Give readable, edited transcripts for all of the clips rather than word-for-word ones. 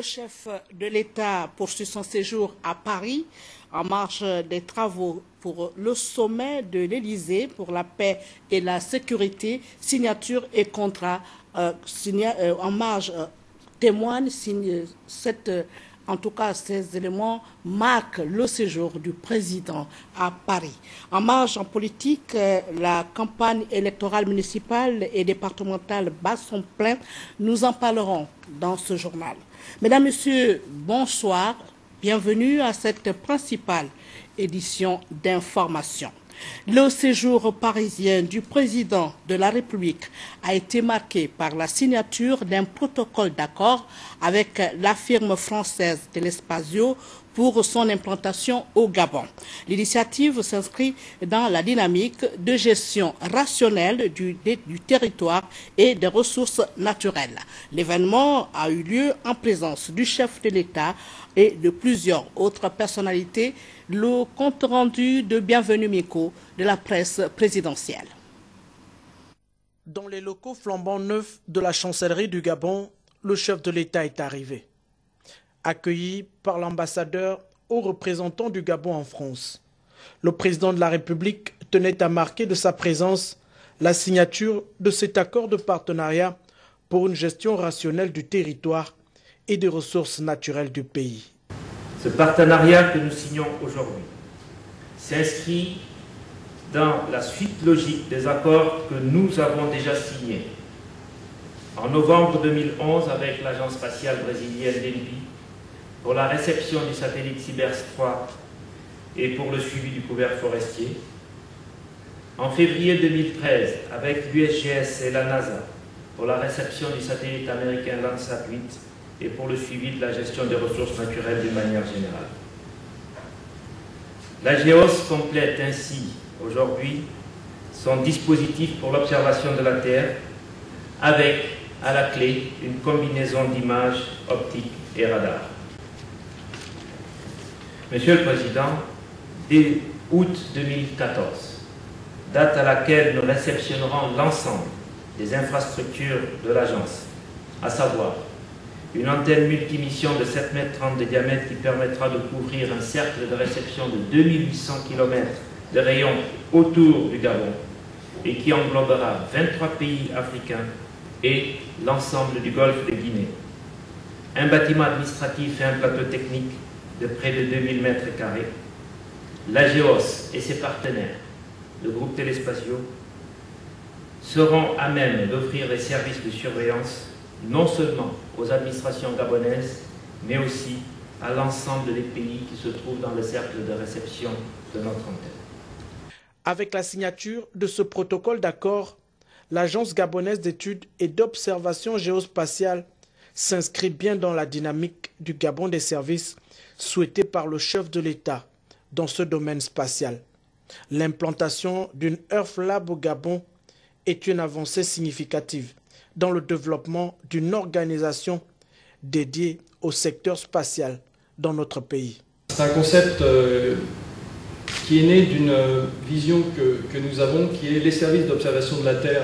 Le chef de l'État poursuit son séjour à Paris en marge des travaux pour le sommet de l'Élysée pour la paix et la sécurité. Signature et contrat en marge témoignent. En tout cas, ces éléments marquent le séjour du président à Paris. En marge en politique, la campagne électorale municipale et départementale bat son plein. Nous en parlerons dans ce journal. Mesdames, Messieurs, bonsoir. Bienvenue à cette principale édition d'information. Le séjour parisien du président de la République a été marqué par la signature d'un protocole d'accord avec la firme française Telespazio pour son implantation au Gabon. L'initiative s'inscrit dans la dynamique de gestion rationnelle du territoire et des ressources naturelles. L'événement a eu lieu en présence du chef de l'État et de plusieurs autres personnalités. Le compte rendu de Bienvenue Miko de la presse présidentielle. Dans les locaux flambant neufs de la chancellerie du Gabon, le chef de l'État est arrivé. Accueilli par l'ambassadeur haut représentant du Gabon en France. Le président de la République tenait à marquer de sa présence la signature de cet accord de partenariat pour une gestion rationnelle du territoire et des ressources naturelles du pays. Ce partenariat que nous signons aujourd'hui s'inscrit dans la suite logique des accords que nous avons déjà signés. En novembre 2011, avec l'agence spatiale brésilienne DENPI, pour la réception du satellite Cybers 3 et pour le suivi du couvert forestier. En février 2013, avec l'USGS et la NASA, pour la réception du satellite américain Landsat 8 et pour le suivi de la gestion des ressources naturelles d'une manière générale. La GEOS complète ainsi aujourd'hui son dispositif pour l'observation de la Terre avec, à la clé, une combinaison d'images optiques et radars. Monsieur le Président, dès août 2014, date à laquelle nous réceptionnerons l'ensemble des infrastructures de l'agence, à savoir une antenne multimission de 7,30 m de diamètre qui permettra de couvrir un cercle de réception de 2800 km de rayon autour du Gabon et qui englobera 23 pays africains et l'ensemble du golfe de Guinée. Un bâtiment administratif et un plateau technique de près de 2000 m². La GEOS et ses partenaires, le groupe Telespazio, seront à même d'offrir des services de surveillance non seulement aux administrations gabonaises, mais aussi à l'ensemble des pays qui se trouvent dans le cercle de réception de notre antenne. Avec la signature de ce protocole d'accord, l'Agence gabonaise d'études et d'observation géospatiale s'inscrit bien dans la dynamique du Gabon des services souhaité par le chef de l'État dans ce domaine spatial. L'implantation d'une Earth Lab au Gabon est une avancée significative dans le développement d'une organisation dédiée au secteur spatial dans notre pays. C'est un concept qui est né d'une vision que nous avons, qui est les services d'observation de la Terre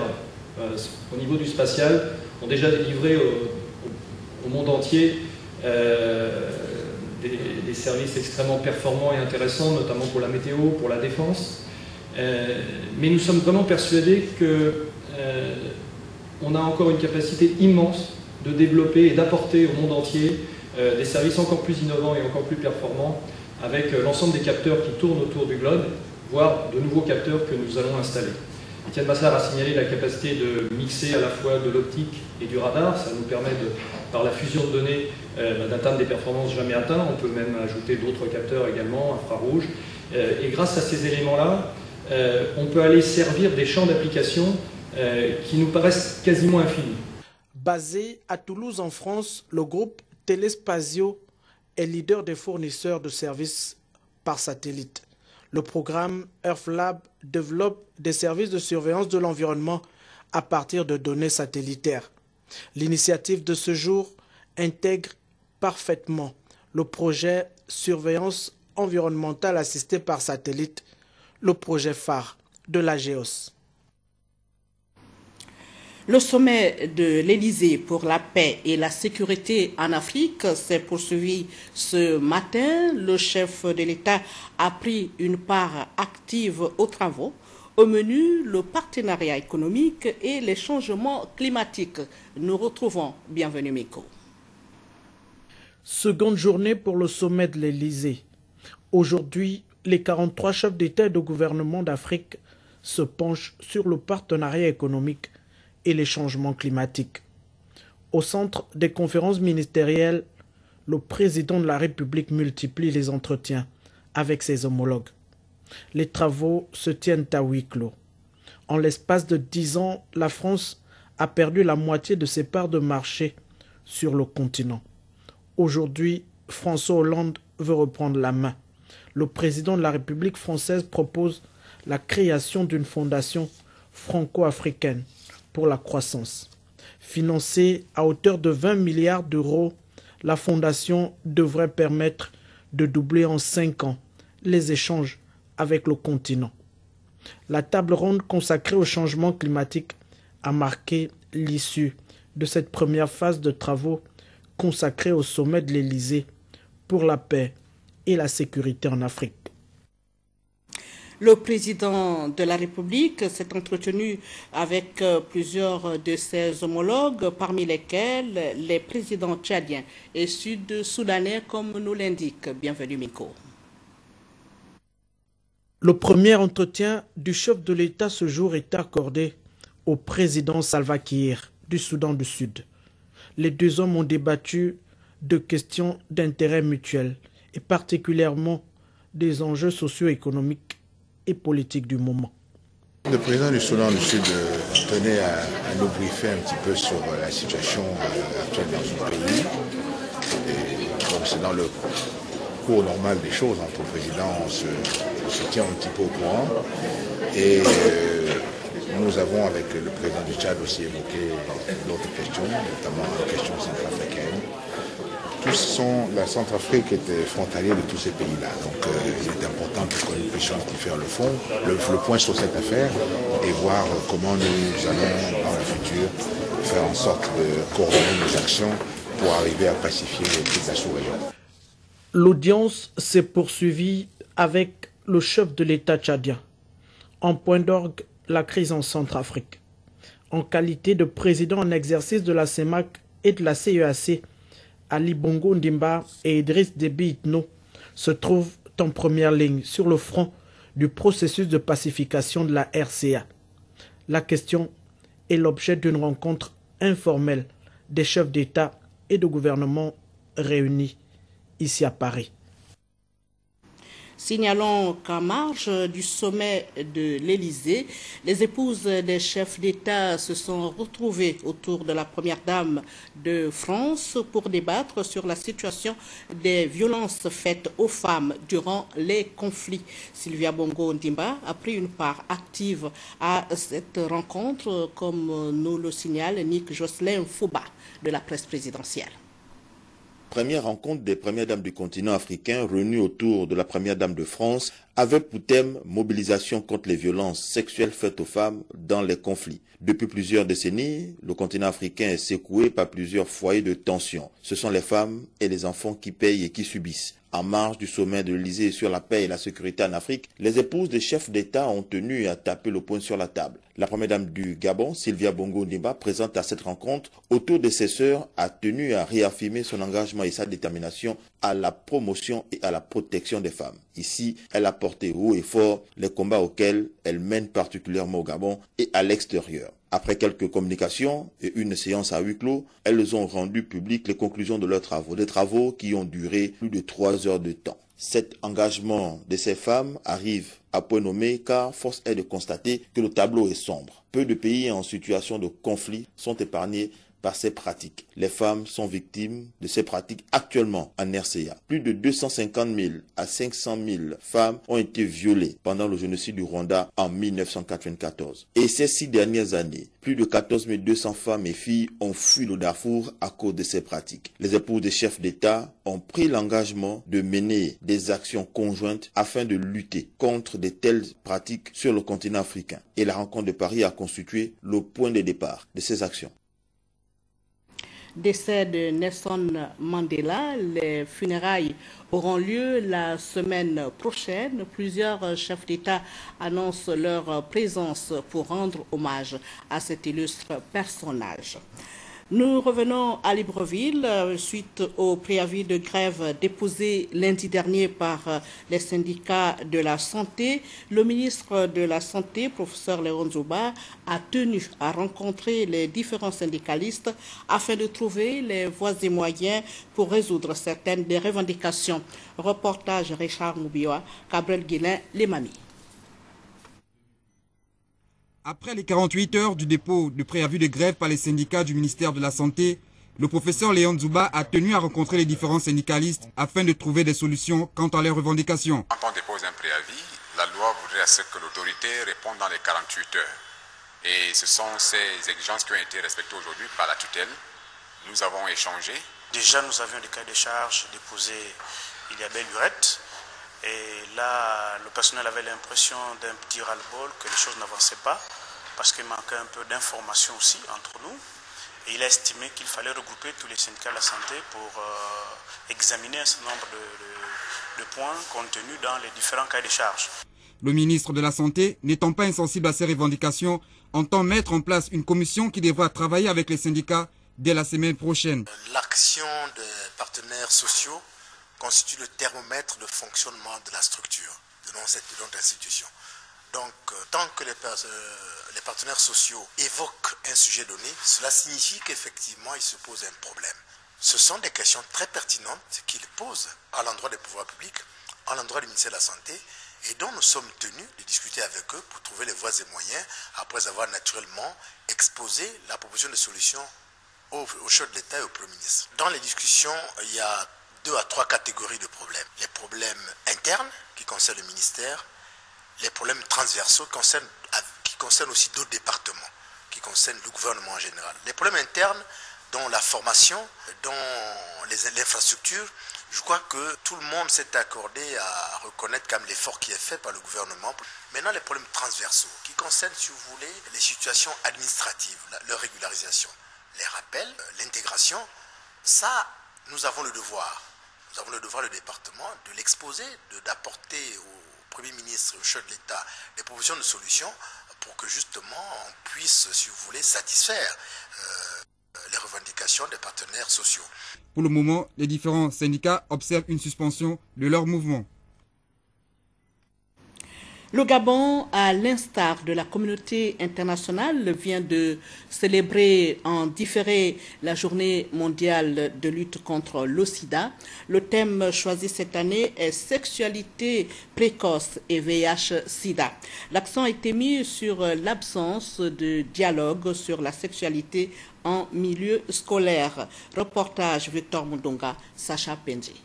au niveau du spatial ont déjà délivré au monde entier des services extrêmement performants et intéressants, notamment pour la météo, pour la défense. Mais nous sommes vraiment persuadés qu'on a encore une capacité immense de développer et d'apporter au monde entier des services encore plus innovants et encore plus performants avec l'ensemble des capteurs qui tournent autour du globe, voire de nouveaux capteurs que nous allons installer. Étienne Bassard a signalé la capacité de mixer à la fois de l'optique et du radar. Ça nous permet, par la fusion de données, d'atteindre des performances jamais atteintes. On peut même ajouter d'autres capteurs également, infrarouges. Et grâce à ces éléments-là, on peut aller servir des champs d'application qui nous paraissent quasiment infinis. Basé à Toulouse en France, le groupe Telespazio est leader des fournisseurs de services par satellite. Le programme Earth Lab développe des services de surveillance de l'environnement à partir de données satellitaires. L'initiative de ce jour intègre parfaitement le projet Surveillance environnementale assistée par satellite, le projet phare de la GEOS. Le sommet de l'Élysée pour la paix et la sécurité en Afrique s'est poursuivi ce matin. Le chef de l'État a pris une part active aux travaux. Au menu, le partenariat économique et les changements climatiques. Nous retrouvons Bienvenue Miko. Seconde journée pour le sommet de l'Élysée. Aujourd'hui, les 43 chefs d'État et de gouvernement d'Afrique se penchent sur le partenariat économique et les changements climatiques. Au centre des conférences ministérielles, le président de la République multiplie les entretiens avec ses homologues. Les travaux se tiennent à huis clos. En l'espace de 10 ans, la France a perdu la moitié de ses parts de marché sur le continent. Aujourd'hui, François Hollande veut reprendre la main. Le président de la République française propose la création d'une fondation franco-africaine pour la croissance. Financée à hauteur de 20 milliards d'euros, la fondation devrait permettre de doubler en 5 ans les échanges avec le continent. La table ronde consacrée au changement climatique a marqué l'issue de cette première phase de travaux consacrée au sommet de l'Élysée pour la paix et la sécurité en Afrique. Le président de la République s'est entretenu avec plusieurs de ses homologues, parmi lesquels les présidents tchadiens et sud-soudanais, comme nous l'indique Bienvenue Miko. Le premier entretien du chef de l'État ce jour est accordé au président Salva Kiir du Soudan du Sud. Les deux hommes ont débattu de questions d'intérêt mutuel et particulièrement des enjeux socio-économiques et politiques du moment. Le président du Soudan du Sud tenait à nous briefer un petit peu sur la situation actuelle dans son pays. Et donc c'est dans le cours normal des choses entre le président, on se tient un petit peu au courant. Et nous avons avec le président du Tchad aussi évoqué d'autres questions, notamment la question centrafricaine. La Centrafrique était frontalier de tous ces pays-là. Donc il est important que nous puissions faire le point sur cette affaire et voir comment nous allons dans le futur faire en sorte de coordonner nos actions pour arriver à pacifier toute la sous-région. L'audience s'est poursuivie avec le chef de l'État tchadien. En point d'orgue, la crise en Centrafrique. En qualité de président en exercice de la CEMAC et de la CEAC, Ali Bongo Ndimba et Idriss Déby Itno se trouvent en première ligne sur le front du processus de pacification de la RCA. La question est l'objet d'une rencontre informelle des chefs d'État et de gouvernement réunis ici à Paris. Signalons qu'en marge du sommet de l'Élysée, les épouses des chefs d'État se sont retrouvées autour de la première dame de France pour débattre sur la situation des violences faites aux femmes durant les conflits. Sylvia Bongo Ndimba a pris une part active à cette rencontre, comme nous le signale Nick Jocelyn Fouba de la presse présidentielle. Première rencontre des premières dames du continent africain réunies autour de la première dame de France avec pour thème mobilisation contre les violences sexuelles faites aux femmes dans les conflits. Depuis plusieurs décennies, le continent africain est secoué par plusieurs foyers de tension. Ce sont les femmes et les enfants qui payent et qui subissent. En marge du sommet de l'Élysée sur la paix et la sécurité en Afrique, les épouses des chefs d'État ont tenu à taper le poing sur la table. La première dame du Gabon, Sylvia Bongo Ndimba, présente à cette rencontre autour de ses sœurs, a tenu à réaffirmer son engagement et sa détermination à la promotion et à la protection des femmes. Ici, elle a porté haut et fort les combats auxquels elle mène particulièrement au Gabon et à l'extérieur. Après quelques communications et une séance à huis clos, elles ont rendu publiques les conclusions de leurs travaux, des travaux qui ont duré plus de 3 heures de temps. Cet engagement de ces femmes arrive à point nommé car force est de constater que le tableau est sombre. Peu de pays en situation de conflit sont épargnés par ces pratiques. Les femmes sont victimes de ces pratiques actuellement en RCA. Plus de 250 000 à 500 000 femmes ont été violées pendant le génocide du Rwanda en 1994. Et ces 6 dernières années, plus de 14 200 femmes et filles ont fui le Darfour à cause de ces pratiques. Les épouses des chefs d'État ont pris l'engagement de mener des actions conjointes afin de lutter contre de telles pratiques sur le continent africain. Et la rencontre de Paris a constitué le point de départ de ces actions. Décès de Nelson Mandela, les funérailles auront lieu la semaine prochaine. Plusieurs chefs d'État annoncent leur présence pour rendre hommage à cet illustre personnage. Nous revenons à Libreville suite au préavis de grève déposé lundi dernier par les syndicats de la santé. Le ministre de la Santé, professeur Léon Nzouba, a tenu à rencontrer les différents syndicalistes afin de trouver les voies et moyens pour résoudre certaines des revendications. Reportage Richard Moubioa, Gabriel Guilin, Les Mamies. Après les 48 heures du dépôt de préavis de grève par les syndicats du ministère de la Santé, le professeur Léon Nzouba a tenu à rencontrer les différents syndicalistes afin de trouver des solutions quant à leurs revendications. Quand on dépose un préavis, la loi voudrait à ce que l'autorité réponde dans les 48 heures. Et ce sont ces exigences qui ont été respectées aujourd'hui par la tutelle. Nous avons échangé. Déjà, nous avions des cahiers de charges déposés il y a belle lurette. Et là, le personnel avait l'impression d'un petit ras-le-bol, que les choses n'avançaient pas, parce qu'il manquait un peu d'informations aussi entre nous. Et il a estimé qu'il fallait regrouper tous les syndicats de la santé pour examiner un certain nombre de points contenus dans les différents cahiers de charges. Le ministre de la Santé, n'étant pas insensible à ces revendications, entend mettre en place une commission qui devra travailler avec les syndicats dès la semaine prochaine. L'action des partenaires sociaux constitue le thermomètre de fonctionnement de la structure, de notre institution. Donc, tant que les partenaires sociaux évoquent un sujet donné, cela signifie qu'effectivement, il se pose un problème. Ce sont des questions très pertinentes qu'ils posent à l'endroit des pouvoirs publics, à l'endroit du ministère de la Santé, et dont nous sommes tenus de discuter avec eux pour trouver les voies et moyens, après avoir naturellement exposé la proposition de solution au chef de l'État et au Premier ministre. Dans les discussions, il y a 2 à 3 catégories de problèmes. Les problèmes internes qui concernent le ministère, les problèmes transversaux qui concernent aussi d'autres départements, qui concernent le gouvernement en général. Les problèmes internes, dont la formation, dont l'infrastructure, je crois que tout le monde s'est accordé à reconnaître quand même l'effort qui est fait par le gouvernement. Maintenant, les problèmes transversaux, qui concernent, si vous voulez, les situations administratives, leur régularisation, les rappels, l'intégration, ça, nous avons le devoir. Nous avons le devoir, le département, de l'exposer, d'apporter au Premier ministre, au chef de l'État, des propositions de solutions pour que justement on puisse, si vous voulez, satisfaire les revendications des partenaires sociaux. Pour le moment, les différents syndicats observent une suspension de leur mouvement. Le Gabon, à l'instar de la communauté internationale, vient de célébrer en différé la journée mondiale de lutte contre le sida. Le thème choisi cette année est sexualité précoce et VIH-sida. L'accent a été mis sur l'absence de dialogue sur la sexualité en milieu scolaire. Reportage Victor Mundonga, Sacha Penji.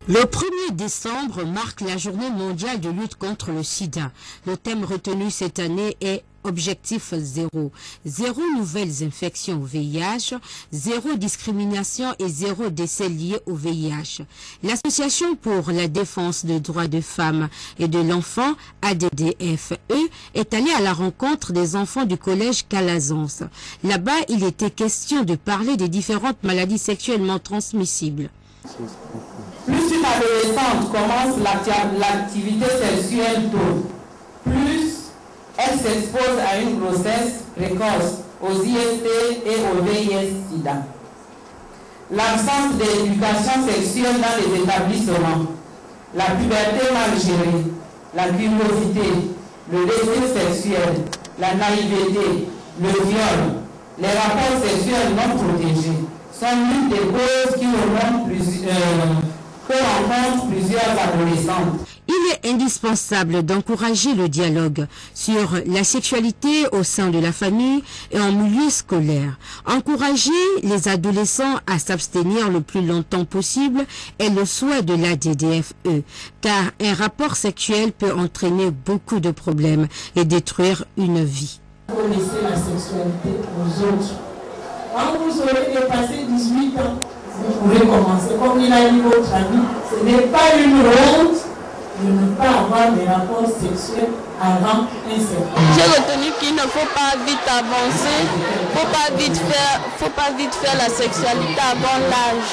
Le 1er décembre marque la journée mondiale de lutte contre le sida. Le thème retenu cette année est Objectif zéro. 0 nouvelles infections au VIH, 0 discrimination et 0 décès liés au VIH. L'Association pour la défense des droits des femmes et de l'enfant, ADDFE, est allée à la rencontre des enfants du collège Calazans. Là-bas, il était question de parler des différentes maladies sexuellement transmissibles. Plus une adolescente commence l'activité sexuelle tôt, plus elle s'expose à une grossesse précoce, aux IST et au VIH-Sida. L'absence d'éducation sexuelle dans les établissements, la puberté mal gérée, la curiosité, le désir sexuel, la naïveté, le viol, les rapports sexuels non protégés sont l'une des causes qui rencontrent plusieurs adolescentes. Il est indispensable d'encourager le dialogue sur la sexualité au sein de la famille et en milieu scolaire. Encourager les adolescents à s'abstenir le plus longtemps possible est le souhait de l'ADDFE, car un rapport sexuel peut entraîner beaucoup de problèmes et détruire une vie. Il faut laisser la sexualité aux autres. Quand vous aurez dépassé 18 ans, vous pourrez commencer. Comme il a dit votre ami, ce n'est pas une honte de ne pas avoir des rapports sexuels avant un certain âge. J'ai retenu qu'il ne faut pas vite avancer, faut pas vite faire la sexualité avant l'âge.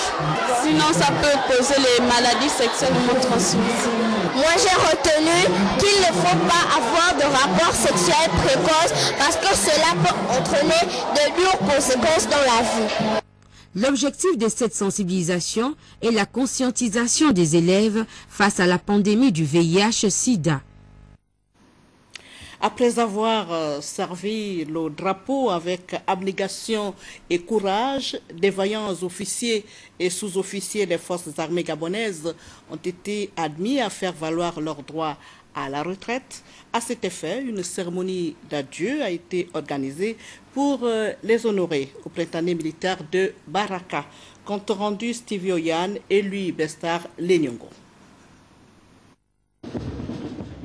Sinon ça peut causer les maladies sexuelles non transmissibles. Moi j'ai retenu qu'il ne faut pas avoir de rapports sexuels précoces parce que cela peut entraîner de lourdes conséquences dans la vie. L'objectif de cette sensibilisation est la conscientisation des élèves face à la pandémie du VIH-Sida. Après avoir servi le drapeau avec abnégation et courage, des vaillants officiers et sous-officiers des forces armées gabonaises ont été admis à faire valoir leurs droits à la retraite. À cet effet, une cérémonie d'adieu a été organisée pour les honorer au printanier militaire de Baraka. Compte rendu Stevie Oyan et Louis Bestar Lenyongo.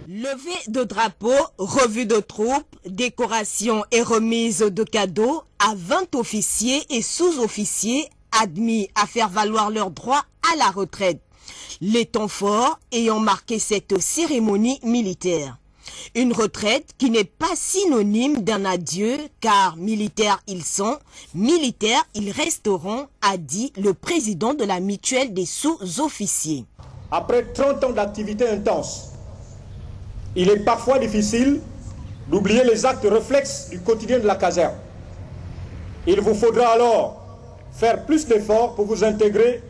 Levée de drapeau, revue de troupes, décoration et remise de cadeaux à 20 officiers et sous-officiers admis à faire valoir leurs droits à la retraite. Les temps forts ayant marqué cette cérémonie militaire. Une retraite qui n'est pas synonyme d'un adieu, car militaires ils sont, militaires ils resteront, a dit le président de la mutuelle des sous-officiers. Après 30 ans d'activité intense, il est parfois difficile d'oublier les actes réflexes du quotidien de la caserne. Il vous faudra alors faire plus d'efforts pour vous intégrer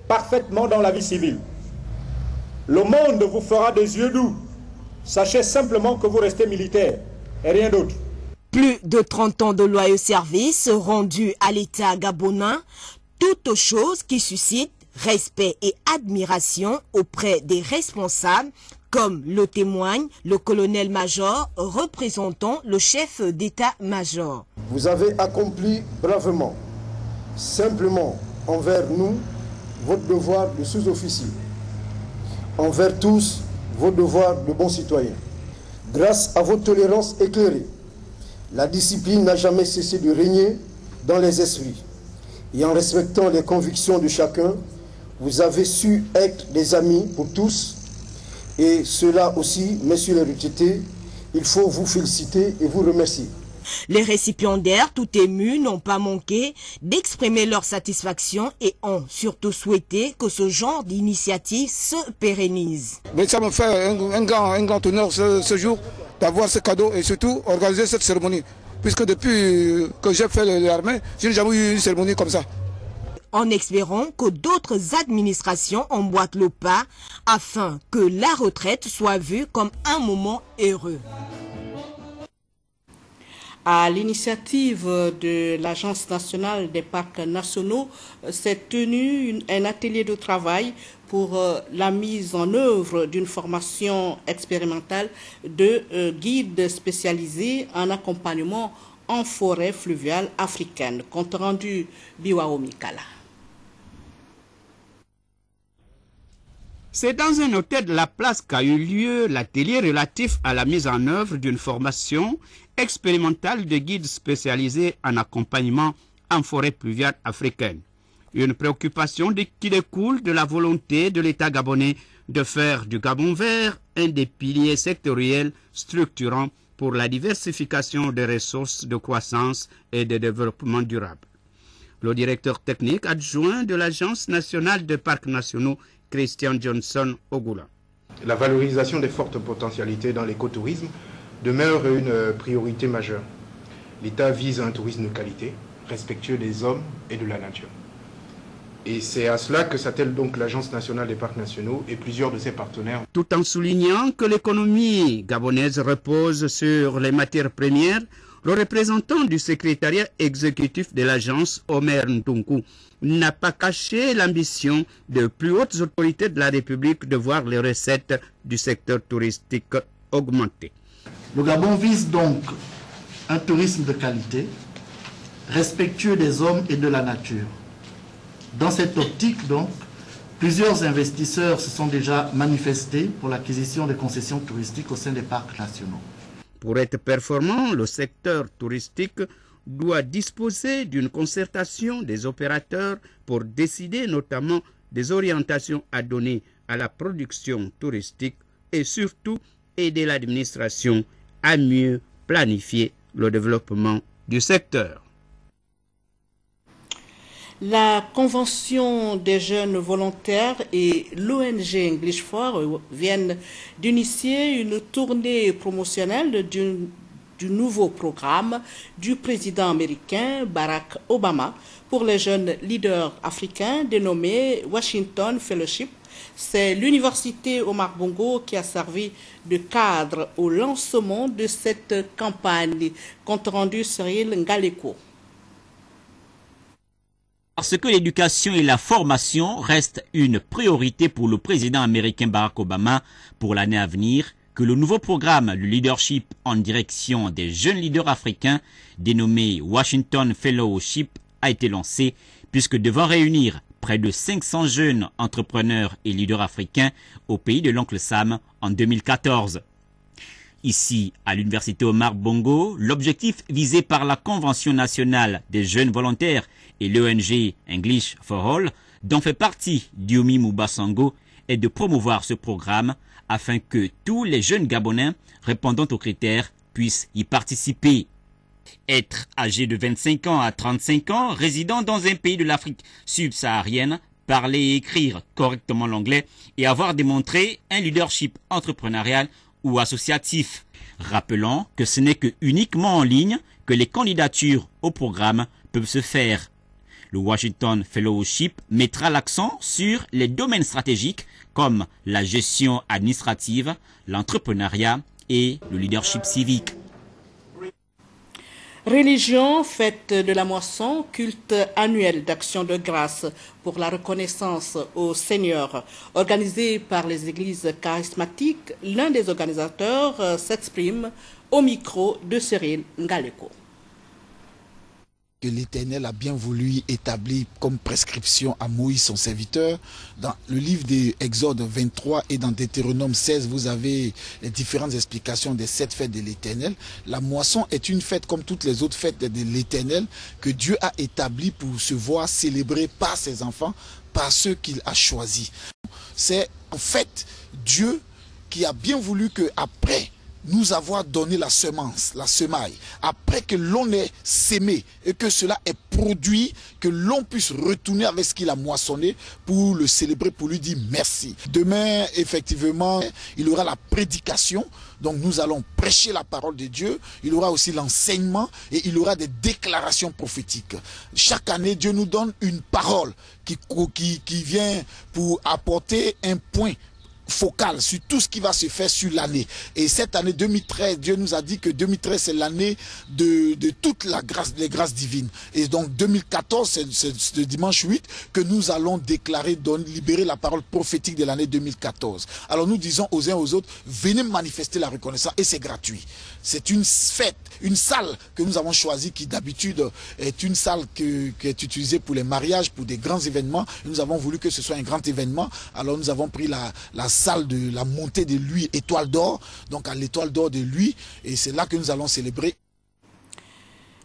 parfaitement dans la vie civile. Le monde vous fera des yeux doux. Sachez simplement que vous restez militaire et rien d'autre. Plus de 30 ans de loyaux services rendus à l'État gabonais, toute chose qui suscite respect et admiration auprès des responsables, comme le témoigne le colonel-major représentant le chef d'état-major. Vous avez accompli bravement, simplement envers nous, votre devoir de sous-officier. Envers tous, vos devoirs de bons citoyens. Grâce à votre tolérance éclairée, la discipline n'a jamais cessé de régner dans les esprits. Et en respectant les convictions de chacun, vous avez su être des amis pour tous. Et cela aussi, messieurs les retraités, il faut vous féliciter et vous remercier. Les récipiendaires, tout émus, n'ont pas manqué d'exprimer leur satisfaction et ont surtout souhaité que ce genre d'initiative se pérennise. Mais ça me fait un grand honneur ce jour d'avoir ce cadeau et surtout organiser cette cérémonie. Puisque depuis que j'ai fait l'armée, je n'ai jamais eu une cérémonie comme ça. En espérant que d'autres administrations emboîtent le pas afin que la retraite soit vue comme un moment heureux. À l'initiative de l'Agence nationale des parcs nationaux, s'est tenu un atelier de travail pour la mise en œuvre d'une formation expérimentale de guides spécialisés en accompagnement en forêt fluviale africaine. Compte rendu Biwao Mikala. C'est dans un hôtel de la place qu'a eu lieu l'atelier relatif à la mise en œuvre d'une formation expérimentale de guides spécialisés en accompagnement en forêt pluviale africaine. Une préoccupation qui découle de la volonté de l'État gabonais de faire du Gabon vert un des piliers sectoriels structurants pour la diversification des ressources de croissance et de développement durable. Le directeur technique adjoint de l'Agence nationale des parcs nationaux, Christian Johnson Ogula. La valorisation des fortes potentialités dans l'écotourisme demeure une priorité majeure. L'État vise un tourisme de qualité, respectueux des hommes et de la nature. Et c'est à cela que s'attelle donc l'Agence nationale des parcs nationaux et plusieurs de ses partenaires. Tout en soulignant que l'économie gabonaise repose sur les matières premières Le représentant du secrétariat exécutif de l'agence, Omer Ntunku, n'a pas caché l'ambition de plus hautes autorités de la République de voir les recettes du secteur touristique augmenter. Le Gabon vise donc un tourisme de qualité, respectueux des hommes et de la nature. Dans cette optique, donc, plusieurs investisseurs se sont déjà manifestés pour l'acquisition des concessions touristiques au sein des parcs nationaux. Pour être performant, le secteur touristique doit disposer d'une concertation des opérateurs pour décider notamment des orientations à donner à la production touristique et surtout aider l'administration à mieux planifier le développement du secteur. La Convention des jeunes volontaires et l'ONG English for viennent d'initier une tournée promotionnelle du nouveau programme du président américain Barack Obama pour les jeunes leaders africains dénommé Washington Fellowship. C'est l'université Omar Bongo qui a servi de cadre au lancement de cette campagne. Compte rendu Cyril Ngaleko. Parce que l'éducation et la formation restent une priorité pour le président américain Barack Obama pour l'année à venir, que le nouveau programme de leadership en direction des jeunes leaders africains, dénommé Washington Fellowship, a été lancé, puisque devant réunir près de 500 jeunes entrepreneurs et leaders africains au pays de l'oncle Sam en 2014. Ici, à l'université Omar Bongo, l'objectif visé par la Convention nationale des jeunes volontaires et l'ONG English for All, dont fait partie Dioumi Mubasango, est de promouvoir ce programme afin que tous les jeunes Gabonais répondant aux critères puissent y participer. Être âgé de 25 ans à 35 ans, résidant dans un pays de l'Afrique subsaharienne, parler et écrire correctement l'anglais et avoir démontré un leadership entrepreneurial ou associatif. Rappelons que ce n'est que uniquement en ligne que les candidatures au programme peuvent se faire. Le Washington Fellowship mettra l'accent sur les domaines stratégiques comme la gestion administrative, l'entrepreneuriat et le leadership civique. Religion, fête de la moisson, culte annuel d'action de grâce pour la reconnaissance au Seigneur. Organisé par les églises charismatiques, l'un des organisateurs s'exprime au micro de Cyril Ngaleko. Que l'Éternel a bien voulu établir comme prescription à Moïse son serviteur. Dans le livre d'Exode 23 et dans Deutéronome 16, vous avez les différentes explications des 7 fêtes de l'Éternel. La moisson est une fête comme toutes les autres fêtes de l'Éternel que Dieu a établie pour se voir célébrer par ses enfants, par ceux qu'il a choisis. C'est en fait Dieu qui a bien voulu que après nous avoir donné la semence, la semaille, après que l'on ait sémé et que cela ait produit, que l'on puisse retourner avec ce qu'il a moissonné pour le célébrer, pour lui dire merci. Demain, effectivement, il y aura la prédication, donc nous allons prêcher la parole de Dieu, il y aura aussi l'enseignement et il y aura des déclarations prophétiques. Chaque année, Dieu nous donne une parole qui vient pour apporter un point focal sur tout ce qui va se faire sur l'année. Et cette année 2013, Dieu nous a dit que 2013 c'est l'année de toute la grâce, les grâces divines. Et donc 2014, c'est le dimanche 8 que nous allons déclarer, libérer la parole prophétique de l'année 2014. Alors nous disons aux uns aux autres, venez manifester la reconnaissance et c'est gratuit. C'est une fête, une salle que nous avons choisie qui d'habitude est une salle qui est utilisée pour les mariages, pour des grands événements. Et nous avons voulu que ce soit un grand événement. Alors nous avons pris la salle de la montée de l'huile étoile d'or, donc à l'étoile d'or de l'huile, et c'est là que nous allons célébrer.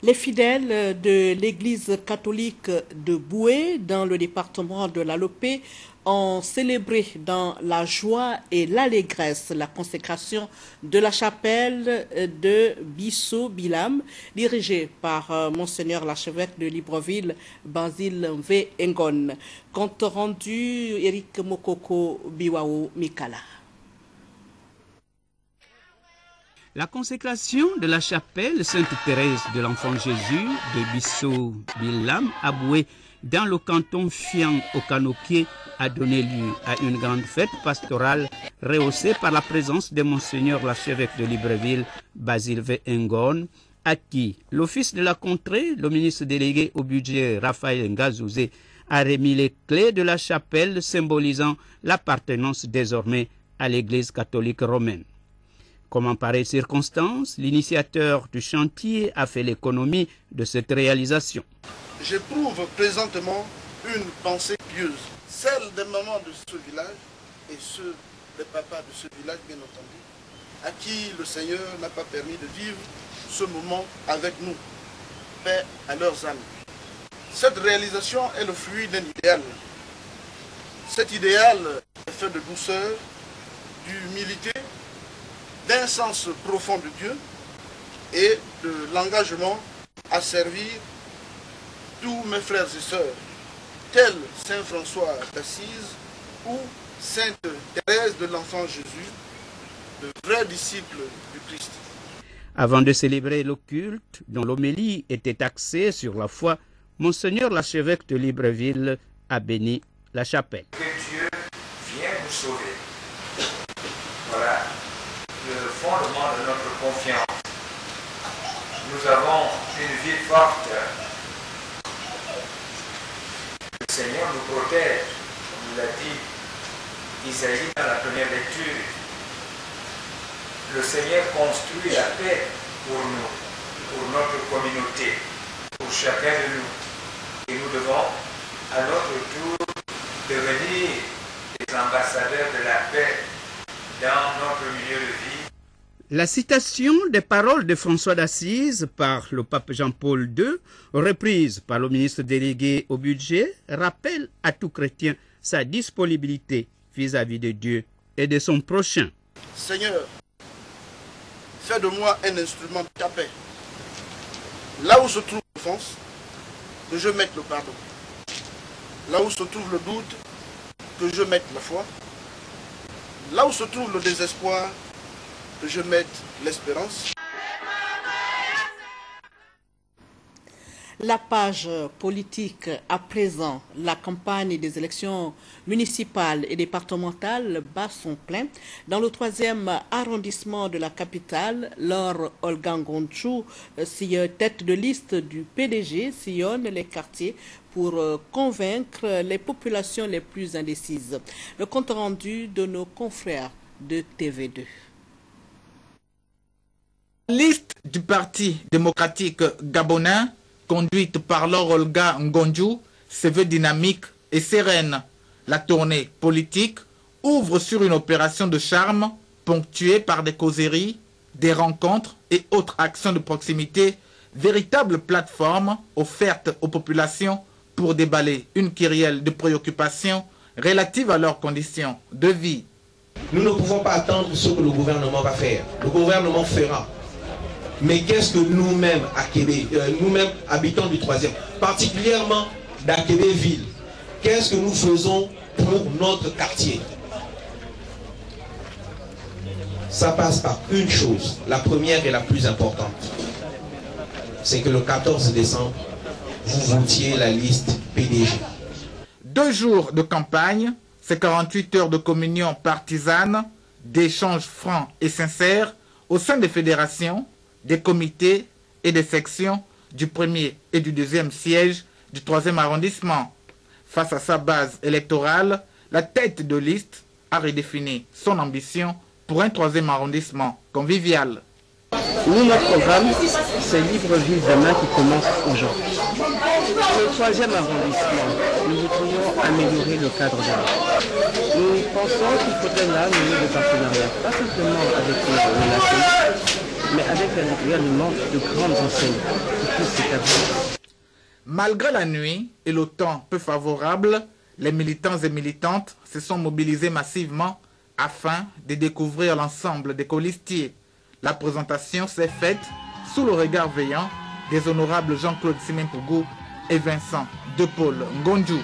Les fidèles de l'église catholique de Boué, dans le département de la Lopé, ont célébré dans la joie et l'allégresse la consécration de la chapelle de Bissau Bilam, dirigée par Monseigneur l'archevêque de Libreville, Basile V. Engon. Compte rendu, Eric Mokoko Biwao Mikala. La consécration de la chapelle Sainte-Thérèse de l'Enfant Jésus de Bissau Bilam à Boué, dans le canton Fian au Canoquier, a donné lieu à une grande fête pastorale rehaussée par la présence de Monseigneur l'archevêque de Libreville, Basile V. Engon, acquis. L'Office de la contrée, le ministre délégué au budget Raphaël Ngazouzé a remis les clés de la chapelle symbolisant l'appartenance désormais à l'Église catholique romaine. Comme en pareille circonstance, l'initiateur du chantier a fait l'économie de cette réalisation. J'éprouve présentement une pensée pieuse, celle des mamans de ce village et ceux des papas de ce village, bien entendu, à qui le Seigneur n'a pas permis de vivre ce moment avec nous. Paix à leurs âmes. Cette réalisation est le fruit d'un idéal. Cet idéal est fait de douceur, d'humilité, d'un sens profond de Dieu et de l'engagement à servir tous mes frères et sœurs, tels Saint François d'Assise ou Sainte Thérèse de l'Enfant Jésus, de vrais disciples du Christ. Avant de célébrer le culte, dont l'homélie était axée sur la foi, Monseigneur l'archevêque de Libreville a béni la chapelle. Que Dieu vienne nous sauver. Voilà le fondement de notre confiance. Nous avons une vie forte. Le Seigneur nous protège, comme l'a dit Isaïe dans la première lecture. Le Seigneur construit la paix pour nous, pour notre communauté, pour chacun de nous. Et nous devons, à notre tour, devenir des ambassadeurs de la paix dans notre milieu de vie. La citation des paroles de François d'Assise par le pape Jean-Paul II, reprise par le ministre délégué au budget, rappelle à tout chrétien sa disponibilité vis-à-vis de Dieu et de son prochain. Seigneur, fais de moi un instrument de ta paix. Là où se trouve l'offense, que je mette le pardon. Là où se trouve le doute, que je mette la foi. Là où se trouve le désespoir, que je mette l'espérance. La page politique à présent, la campagne des élections municipales et départementales bat son plein. Dans le 3e arrondissement de la capitale, Laure Olga Ngonchou, tête de liste du PDG, sillonne les quartiers pour convaincre les populations les plus indécises. Le compte rendu de nos confrères de TV2. Liste du Parti démocratique gabonais, conduite par Laure Olga Ngonchou, se veut dynamique et sereine. La tournée politique ouvre sur une opération de charme ponctuée par des causeries, des rencontres et autres actions de proximité, véritable plateforme offerte aux populations pour déballer une kyrielle de préoccupations relatives à leurs conditions de vie. Nous ne pouvons pas attendre ce que le gouvernement va faire. Le gouvernement fera. Mais qu'est-ce que nous-mêmes, nous-mêmes habitants du 3e, particulièrement d'Akébé-Ville, qu'est-ce que nous faisons pour notre quartier? Ça passe par une chose, la première et la plus importante. C'est que le 14 décembre, vous votiez la liste PDG. 2 jours de campagne, c'est 48 heures de communion partisane, d'échanges francs et sincères au sein des fédérations, des comités et des sections du 1er et du 2e siège du 3e arrondissement. Face à sa base électorale, la tête de liste a redéfini son ambition pour un 3e arrondissement convivial. Nous, notre programme, c'est Libreville demain qui commence aujourd'hui. Le 3e arrondissement, nous voudrions améliorer le cadre de vie. Nous pensons qu'il faudrait là mener des partenariats, pas simplement avec les nations, mais avec également de grandes enseignes qui puissent s'établir. Malgré la nuit et le temps peu favorable, les militants et militantes se sont mobilisés massivement afin de découvrir l'ensemble des colistiers. La présentation s'est faite sous le regard veillant des honorables Jean-Claude Simenpougou et Vincent De Paul Ngonchou.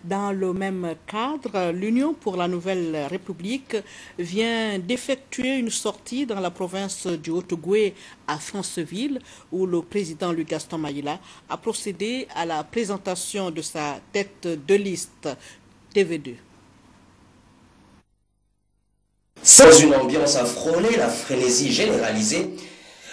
Dans le même cadre, l'Union pour la Nouvelle République vient d'effectuer une sortie dans la province du Haut-Ogooué à Franceville, où le président Louis Gaston Maïla a procédé à la présentation de sa tête de liste. TV2. Sans une ambiance à frôler la frénésie généralisée,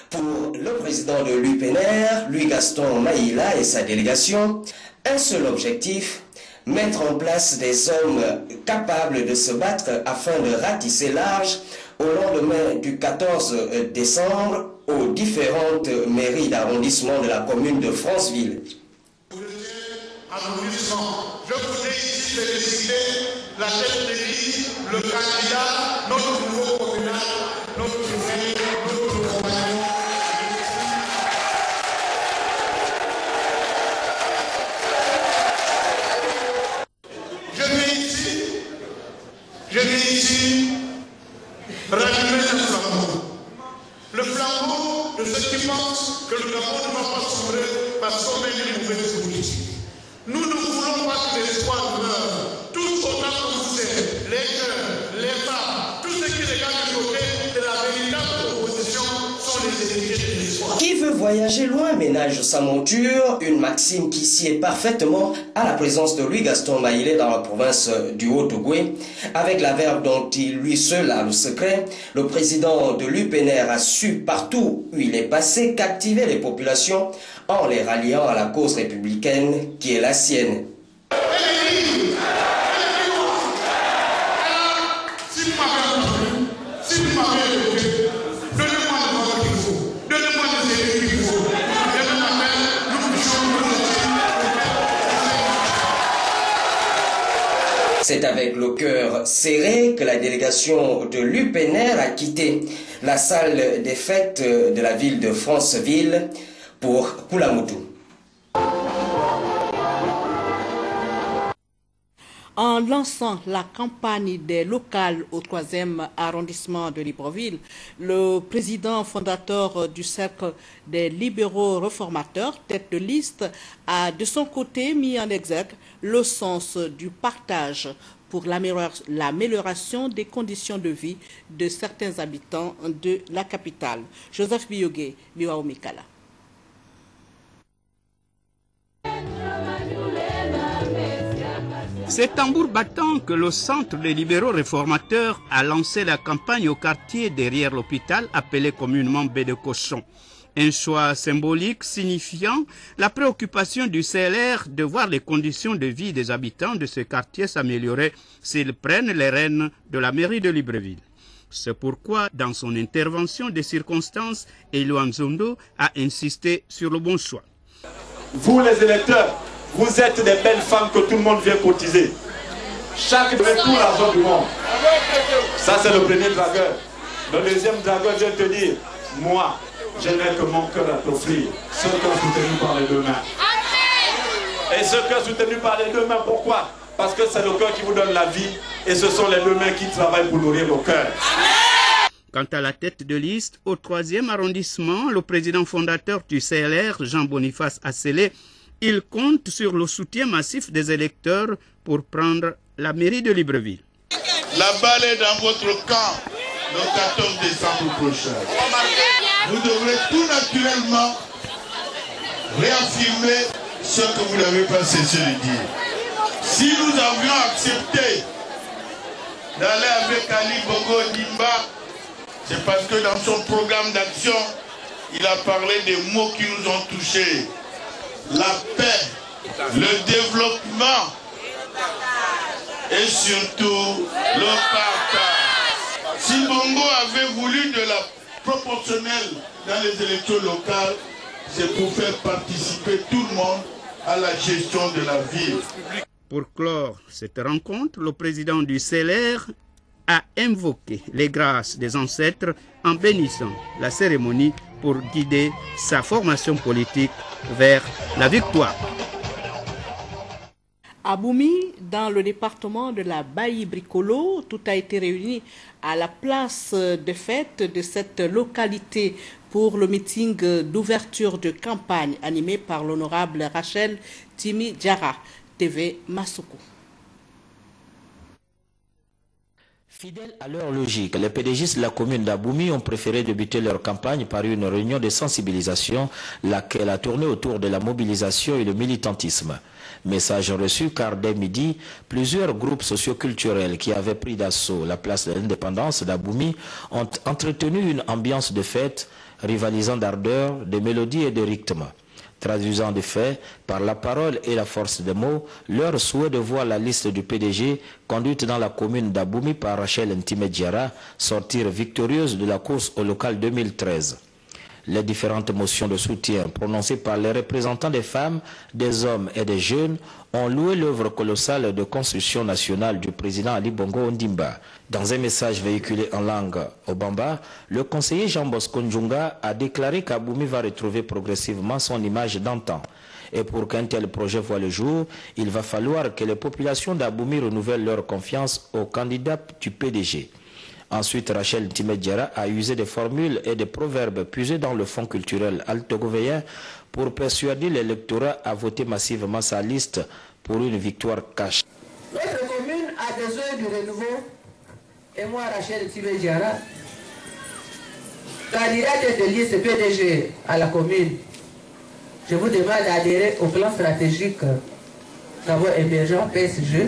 Pour le président de l'UPNR, Louis Gaston Maïla et sa délégation, un seul objectif, mettre en place des hommes capables de se battre afin de ratisser large au lendemain du 14 décembre aux différentes mairies d'arrondissement de la commune de Franceville. Je voudrais ici féliciter la tête de liste, le candidat, notre nouveau communal, notre frère, notre compagnon. Je viens ici rallumer le flambeau de ceux qui pensent que le Gabon ne va pas sombrer parce qu'on met les mauvaises politiques. Nous ne voulons pas que l'espoir meure. Tous autant que vous êtes, les jeunes, les femmes, tous ceux qui regardent du côté de la véritable opposition sont les héritiers de l'espoir. Qui veut voyager loin ménage sa monture, une maxime qui sied parfaitement à la présence de Louis Gaston Maïla dans la province du Haut-Ogooué. Avec la verve dont il lui seul a le secret, le président de l'UPNR a su partout où il est passé captiver les populations en les ralliant à la cause républicaine qui est la sienne. C'est avec le cœur serré que la délégation de l'UPNR a quitté la salle des fêtes de la ville de Franceville pour Koulamoutou. En lançant la campagne des locales au 3e arrondissement de Libreville, le président fondateur du Cercle des libéraux réformateurs, tête de liste, a de son côté mis en exergue le sens du partage pour l'amélioration des conditions de vie de certains habitants de la capitale. Joseph Biyogué, Biwao Mikala. C'est tambour battant que le Centre des libéraux réformateurs a lancé la campagne au quartier derrière l'hôpital appelé communément Baie de Cochon. Un choix symbolique signifiant la préoccupation du CLR de voir les conditions de vie des habitants de ce quartier s'améliorer s'ils prennent les rênes de la mairie de Libreville. C'est pourquoi, dans son intervention des circonstances, Elio Nzondo a insisté sur le bon choix. Vous les électeurs, vous êtes des belles femmes que tout le monde vient cotiser. Chaque met tout l'argent du monde. Ça c'est le premier dragueur. Le deuxième dragueur vient te dire, moi, je n'ai que mon cœur à t'offrir. Ce cœur soutenu par les deux mains. Et ce cœur soutenu par les deux mains, pourquoi? Parce que c'est le cœur qui vous donne la vie et ce sont les deux mains qui travaillent pour nourrir le cœur. Quant à la tête de liste, au 3e arrondissement, le président fondateur du CLR, Jean-Boniface Asselé, il compte sur le soutien massif des électeurs pour prendre la mairie de Libreville. La balle est dans votre camp le 14 décembre prochain. Vous devrez tout naturellement réaffirmer ce que vous n'avez pas cessé de dire. Si nous avions accepté d'aller avec Ali Bongo Ndimba, c'est parce que dans son programme d'action, il a parlé des mots qui nous ont touchés. La paix, le développement et surtout le partage. Si Bongo avait voulu de la proportionnelle dans les élections locales, c'est pour faire participer tout le monde à la gestion de la ville. Pour clore cette rencontre, le président du CLR a invoqué les grâces des ancêtres en bénissant la cérémonie pour guider sa formation politique vers la victoire. À Boumi, dans le département de la Baïi-Bricolo, tout a été réuni à la place de fête de cette localité pour le meeting d'ouverture de campagne animé par l'honorable Rachel Timi Diarra, TV Masoko. Fidèles à leur logique, les pédégistes de la commune d'Aboumi ont préféré débuter leur campagne par une réunion de sensibilisation, laquelle a tourné autour de la mobilisation et le militantisme. Message reçu car dès midi, plusieurs groupes socioculturels qui avaient pris d'assaut la place de l'indépendance d'Aboumi ont entretenu une ambiance de fête, rivalisant d'ardeur, de mélodie et de rythme. Traduisant des faits, par la parole et la force des mots, leur souhait de voir la liste du PDG, conduite dans la commune d'Aboumi par Rachel Ntimediara, sortir victorieuse de la course au local 2013. Les différentes motions de soutien prononcées par les représentants des femmes, des hommes et des jeunes ont loué l'œuvre colossale de construction nationale du président Ali Bongo Ondimba. Dans un message véhiculé en langue Obamba, le conseiller Jean Bosco Njunga a déclaré qu'Aboumi va retrouver progressivement son image d'antan. Et pour qu'un tel projet voie le jour, il va falloir que les populations d'Aboumi renouvellent leur confiance au candidat du PDG. Ensuite, Rachel Ntimediara a usé des formules et des proverbes puisés dans le fonds culturel altogovéen pour persuader l'électorat à voter massivement sa liste pour une victoire cash. Notre commune a besoin du renouveau et moi, Rachel Ntimediara, candidate de liste PDG à la commune, je vous demande d'adhérer au plan stratégique Gabon émergent PSG.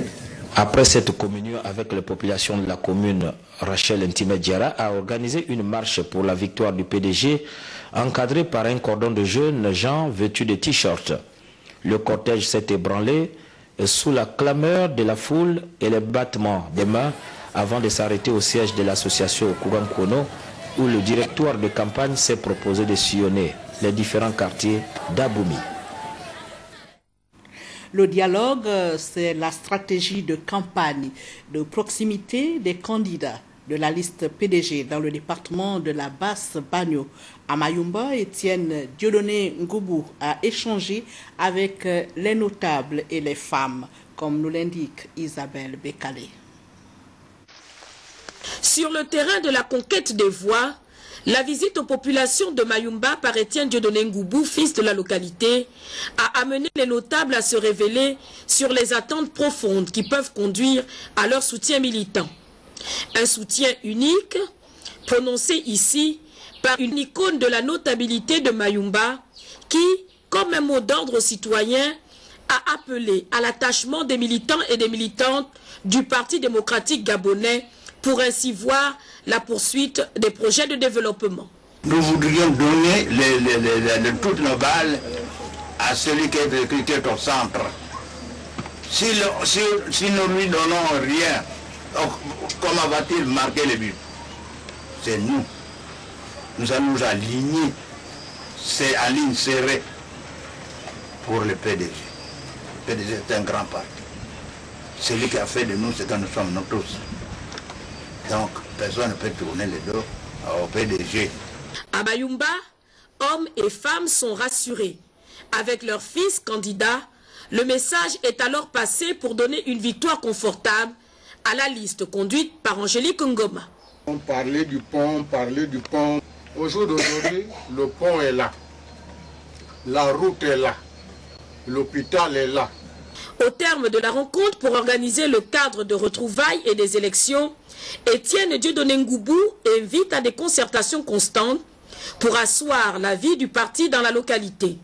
Après cette communion avec la population de la commune, Rachel Ntimediara a organisé une marche pour la victoire du PDG, encadrée par un cordon de jeunes gens vêtus de t-shirts. Le cortège s'est ébranlé sous la clameur de la foule et les battements des mains avant de s'arrêter au siège de l'association Kugankono, où le directoire de campagne s'est proposé de sillonner les différents quartiers d'Aboumi. Le dialogue, c'est la stratégie de campagne de proximité des candidats de la liste PDG dans le département de la Basse-Bagno. À Mayumba, Étienne Dieudonné Ngoubou a échangé avec les notables et les femmes, comme nous l'indique Isabelle Bekale. Sur le terrain de la conquête des voix, la visite aux populations de Mayumba par Étienne Dieudonné Ngoubou, fils de la localité, a amené les notables à se révéler sur les attentes profondes qui peuvent conduire à leur soutien militant. Un soutien unique, prononcé ici par une icône de la notabilité de Mayumba, qui, comme un mot d'ordre citoyen, a appelé à l'attachement des militants et des militantes du Parti démocratique gabonais pour ainsi voir la poursuite des projets de développement. Nous voudrions donner toutes nos balles à celui qui est au centre. Si nous lui donnons rien, comment va-t-il marquer le but? C'est nous. Nous allons nous aligner. C'est en ligne serrée pour le PDG. Le PDG est un grand parti. Celui qui a fait de nous ce que nous sommes, nous tous. Donc, personne ne peut tourner les dos au PDG. À Mayumba, hommes et femmes sont rassurés. Avec leur fils candidat, le message est alors passé pour donner une victoire confortable à la liste conduite par Angélique Ngoma. On parlait du pont, Au jour d'aujourd'hui, le pont est là. La route est là. L'hôpital est là. Au terme de la rencontre pour organiser le cadre de retrouvailles et des élections, Étienne Dieudonné Ngoubou invite à des concertations constantes pour asseoir la vie du parti dans la localité.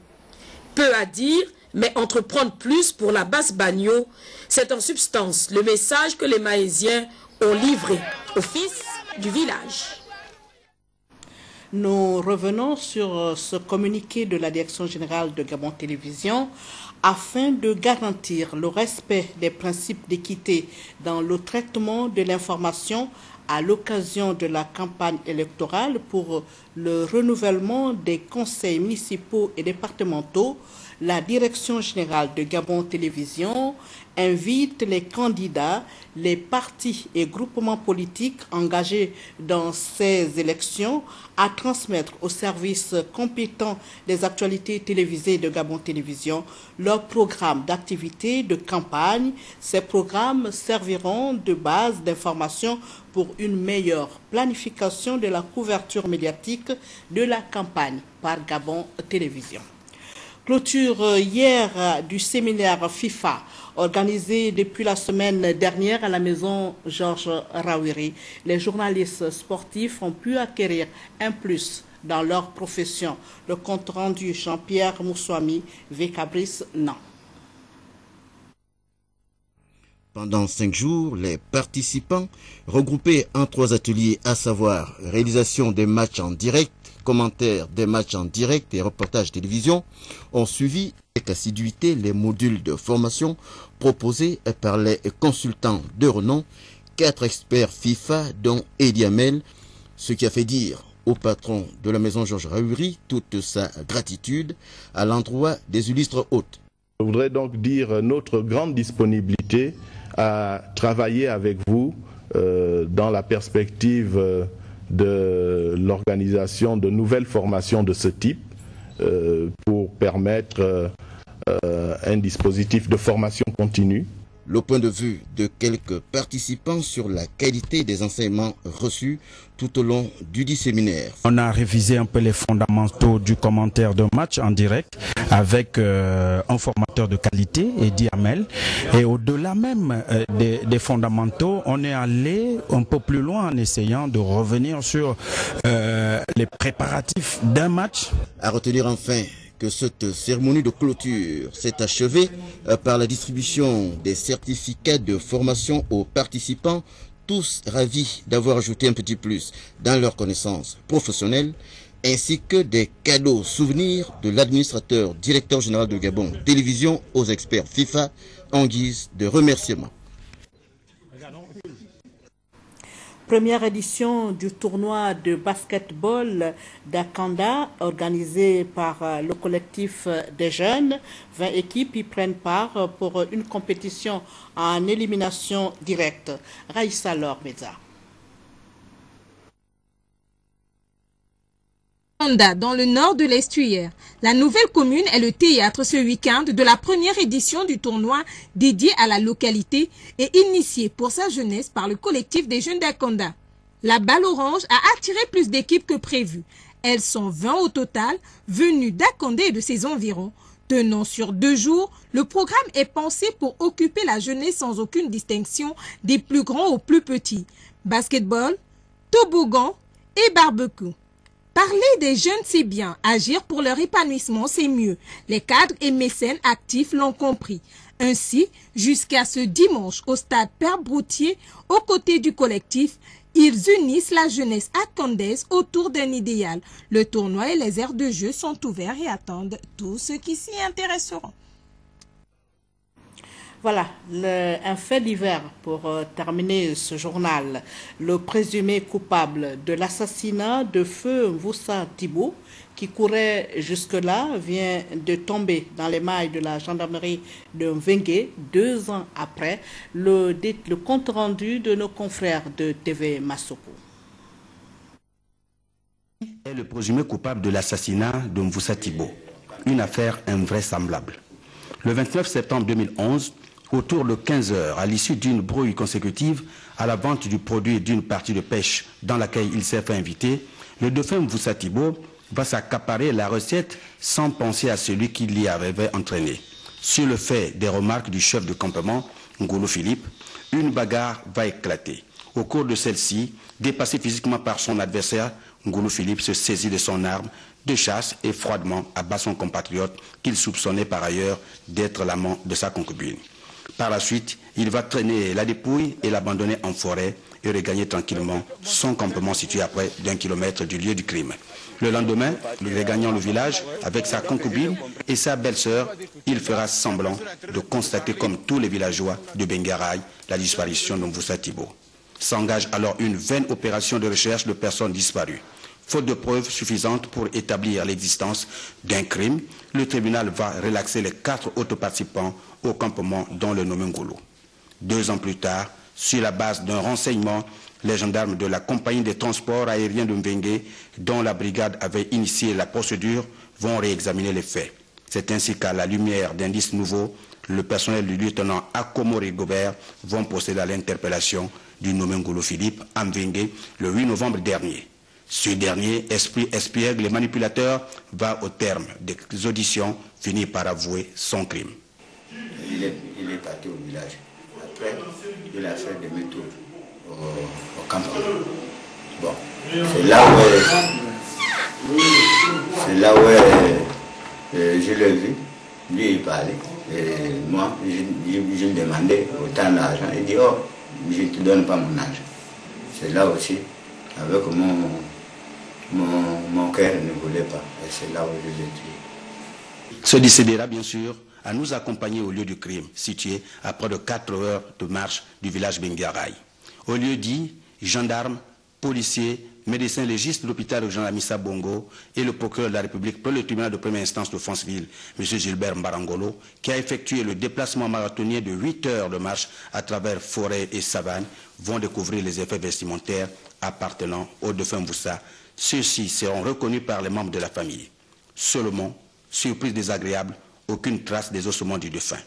Peu à dire, mais entreprendre plus pour la Basse-Bagno, c'est en substance le message que les Mahésiens ont livré au fils du village. Nous revenons sur ce communiqué de la Direction générale de Gabon Télévision afin de garantir le respect des principes d'équité dans le traitement de l'information à l'occasion de la campagne électorale pour le renouvellement des conseils municipaux et départementaux. La Direction générale de Gabon Télévision invite les candidats, les partis et groupements politiques engagés dans ces élections à transmettre aux services compétents des actualités télévisées de Gabon Télévision leur programme d'activité de campagne. Ces programmes serviront de base d'information pour une meilleure planification de la couverture médiatique de la campagne par Gabon Télévision. Clôture hier du séminaire FIFA organisé depuis la semaine dernière à la maison Georges Rawiri. Les journalistes sportifs ont pu acquérir un plus dans leur profession. Le compte rendu Jean-Pierre Moussouami, Vécabris, Nantes. Pendant 5 jours, les participants, regroupés en 3 ateliers, à savoir réalisation des matchs en direct, commentaires des matchs en direct et reportages télévision, ont suivi avec assiduité les modules de formation proposés par les consultants de renom, 4 experts FIFA dont Eddie Hamel, ce qui a fait dire au patron de la maison Georges Rawiri toute sa gratitude à l'endroit des illustres hôtes. Je voudrais donc dire notre grande disponibilité à travailler avec vous dans la perspective de l'organisation de nouvelles formations de ce type pour permettre un dispositif de formation continue. Le point de vue de quelques participants sur la qualité des enseignements reçus tout au long du dit séminaire. On a révisé un peu les fondamentaux du commentaire de match en direct avec un formateur de qualité, Eddie Hamel. Et au-delà même des fondamentaux, on est allé un peu plus loin en essayant de revenir sur les préparatifs d'un match. À retenir enfin que cette cérémonie de clôture s'est achevée par la distribution des certificats de formation aux participants, tous ravis d'avoir ajouté un petit plus dans leurs connaissances professionnelles, ainsi que des cadeaux souvenirs de l'administrateur directeur général de Gabon Télévision aux experts FIFA en guise de remerciement. Première édition du tournoi de basketball d'Akanda organisé par le collectif des jeunes. 20 équipes y prennent part pour une compétition en élimination directe. Raïssa Lormeza. Dans le nord de l'estuaire. La nouvelle commune est le théâtre ce week-end de la première édition du tournoi dédié à la localité et initié pour sa jeunesse par le collectif des jeunes d'Akanda. La balle orange a attiré plus d'équipes que prévu. Elles sont 20 au total, venues d'Akanda et de ses environs. Tenant sur 2 jours, le programme est pensé pour occuper la jeunesse sans aucune distinction des plus grands aux plus petits. Basketball, toboggan et barbecue. Parler des jeunes, c'est bien. Agir pour leur épanouissement, c'est mieux. Les cadres et mécènes actifs l'ont compris. Ainsi, jusqu'à ce dimanche, au stade Père Broutier, aux côtés du collectif, ils unissent la jeunesse akandaise autour d'un idéal. Le tournoi et les aires de jeu sont ouverts et attendent tous ceux qui s'y intéresseront. Voilà, un fait divers pour terminer ce journal. Le présumé coupable de l'assassinat de feu Mvoussa Thibault, qui courait jusque-là, vient de tomber dans les mailles de la gendarmerie de Mvengue 2 ans après le compte rendu de nos confrères de TV Masoko. Est le présumé coupable de l'assassinat de Mvoussa Thibault, une affaire invraisemblable. Le 29 septembre 2011, autour de 15 heures, à l'issue d'une brouille consécutive à la vente du produit d'une partie de pêche dans laquelle il s'est fait inviter, le dauphin Mvoussa Thibault va s'accaparer la recette sans penser à celui qui l'y avait entraîné. Sur le fait des remarques du chef de campement, Ngolo Philippe, une bagarre va éclater. Au cours de celle-ci, dépassé physiquement par son adversaire, Ngolo Philippe se saisit de son arme de chasse et froidement abat son compatriote qu'il soupçonnait par ailleurs d'être l'amant de sa concubine. Par la suite, il va traîner la dépouille et l'abandonner en forêt et regagner tranquillement son campement situé à près d'1 kilomètre du lieu du crime. Le lendemain, regagnant le village avec sa concubine et sa belle-sœur, il fera semblant de constater comme tous les villageois de Bengaray la disparition de Mvoussa Thibault. S'engage alors une vaine opération de recherche de personnes disparues. Faute de preuves suffisantes pour établir l'existence d'un crime, le tribunal va relaxer les 4 autres participants au campement dont le nommé Ngolo. 2 ans plus tard, sur la base d'un renseignement, les gendarmes de la compagnie des transports aériens de Mvengue, dont la brigade avait initié la procédure, vont réexaminer les faits. C'est ainsi qu'à la lumière d'indices nouveaux, le personnel du lieutenant Akomo Rigobert vont procéder à l'interpellation du nommé Ngolo Philippe à Mvengue le 8 novembre dernier. Ce dernier, esprit espiègle et manipulateur, va au terme des auditions finir par avouer son crime. Il est parti au village. Après, il a fait demi-tour au campement. Bon, c'est là où je l'ai vu. Lui, il parlait. Et moi, je lui demandais autant d'argent. Il dit, oh, je ne te donne pas mon argent. C'est là aussi, avec mon cœur ne voulait pas. Et c'est là où je l'ai tué. Se décidera bien sûr à nous accompagner au lieu du crime, situé à près de 4 heures de marche du village Benguiaraï. Au lieu dit, gendarmes, policiers, médecins légistes de l'hôpital régional Amissa Bongo et le procureur de la République pour le tribunal de première instance de Franceville, M. Gilbert Mbarangolo, qui a effectué le déplacement marathonnier de 8 heures de marche à travers forêt et savane, vont découvrir les effets vestimentaires appartenant au défunt Moussa. Ceux-ci seront reconnus par les membres de la famille. Seulement, surprise désagréable, aucune trace des ossements du défunt.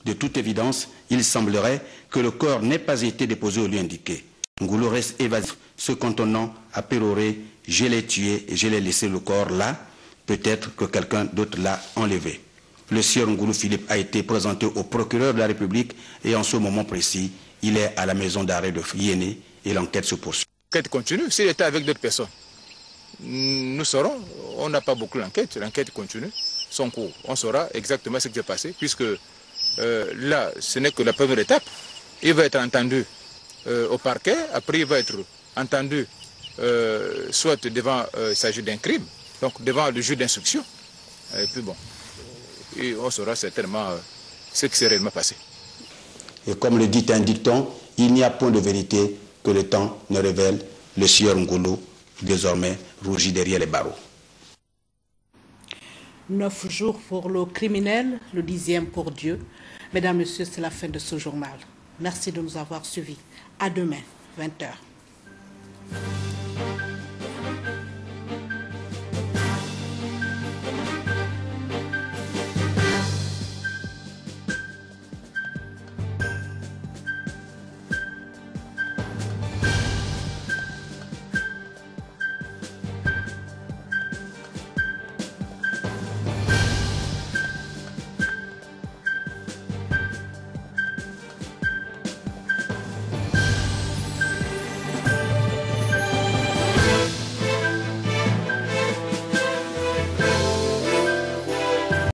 De toute évidence, il semblerait que le corps n'ait pas été déposé au lieu indiqué. Ngoulou reste évasif, se cantonnant à pérorer « je l'ai tué et je l'ai laissé le corps là, peut-être que quelqu'un d'autre l'a enlevé ». Le sieur Ngoulou Philippe a été présenté au procureur de la République et en ce moment précis, il est à la maison d'arrêt de Yéné et l'enquête se poursuit. L'enquête continue, s'il était avec d'autres personnes. Nous saurons, on n'a pas beaucoup l'enquête continue, son cours. On saura exactement ce qui s'est passé, puisque là, ce n'est que la première étape. Il va être entendu au parquet, après il va être entendu soit devant, il s'agit d'un crime, donc devant le juge d'instruction. Et puis bon, et on saura certainement ce qui s'est réellement passé. Et comme le dit un dicton, il n'y a point de vérité que le temps ne révèle. Le sieur Ngoulou, désormais rougi derrière les barreaux. 9 jours pour le criminel, le 10e pour Dieu. Mesdames, Messieurs, c'est la fin de ce journal. Merci de nous avoir suivis. À demain, 20h.